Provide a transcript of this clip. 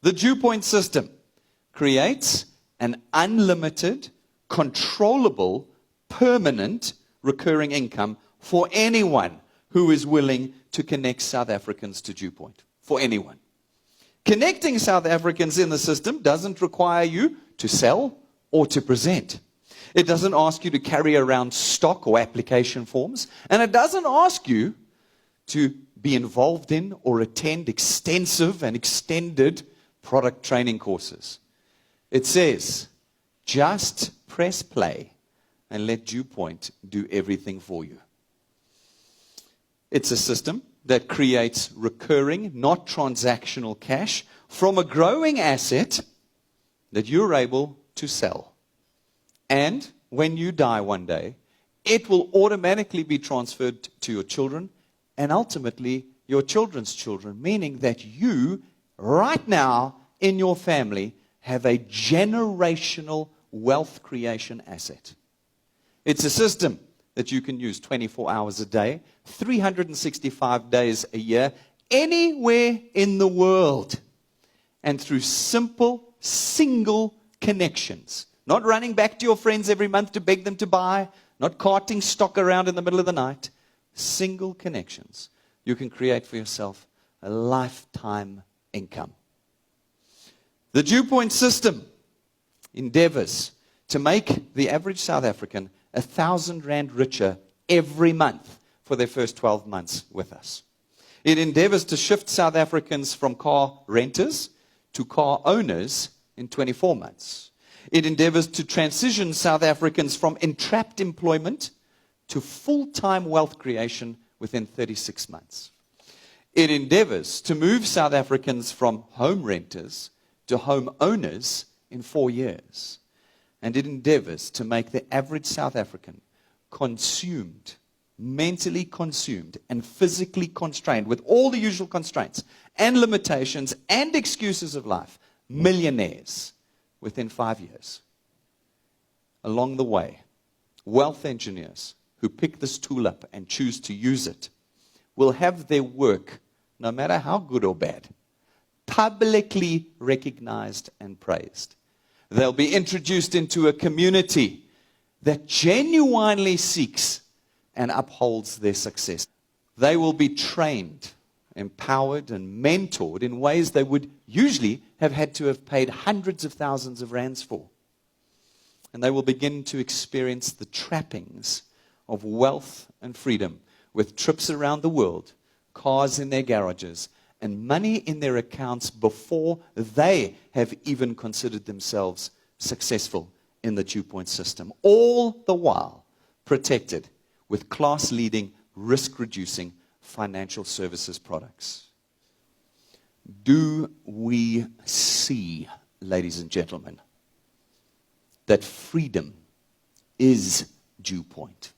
The Dew Point system creates an unlimited, controllable, permanent, recurring income for anyone who is willing to connect South Africans to Dew Point. For anyone. Connecting South Africans in the system doesn't require you to sell or to present. It doesn't ask you to carry around stock or application forms. And it doesn't ask you to be involved in or attend extensive and extended product training courses. It says, just press play and let Dew Point do everything for you. It's a system that creates recurring, not transactional cash from a growing asset that you're able to sell. And when you die one day, it will automatically be transferred to your children and ultimately your children's children, meaning that you, right now, in your family, have a generational wealth creation asset. It's a system that you can use 24 hours a day, 365 days a year, anywhere in the world. And through simple, single connections. Not running back to your friends every month to beg them to buy, not carting stock around in the middle of the night. Single connections. You can create for yourself a lifetime income. The Dew Point system endeavors to make the average South African 1,000 Rand richer every month for their first 12 months with us. It endeavors to shift South Africans from car renters to car owners in 24 months. It endeavors to transition South Africans from entrapped employment to full-time wealth creation within 36 months. It endeavors to move South Africans from home renters to home owners in 4 years. And it endeavors to make the average South African consumed, mentally consumed, and physically constrained with all the usual constraints and limitations and excuses of life, millionaires within 5 years. Along the way, wealth engineers who pick this tool up and choose to use it will have their work, no matter how good or bad, publicly recognized and praised. They'll be introduced into a community that genuinely seeks and upholds their success. They will be trained, empowered, and mentored in ways they would usually have had to have paid hundreds of thousands of rands for. And they will begin to experience the trappings of wealth and freedom with trips around the world, cars in their garages, and money in their accounts before they have even considered themselves successful in the Dew Point system. All the while protected with class-leading, risk-reducing financial services products. Do we see, ladies and gentlemen, that freedom is Dew Point?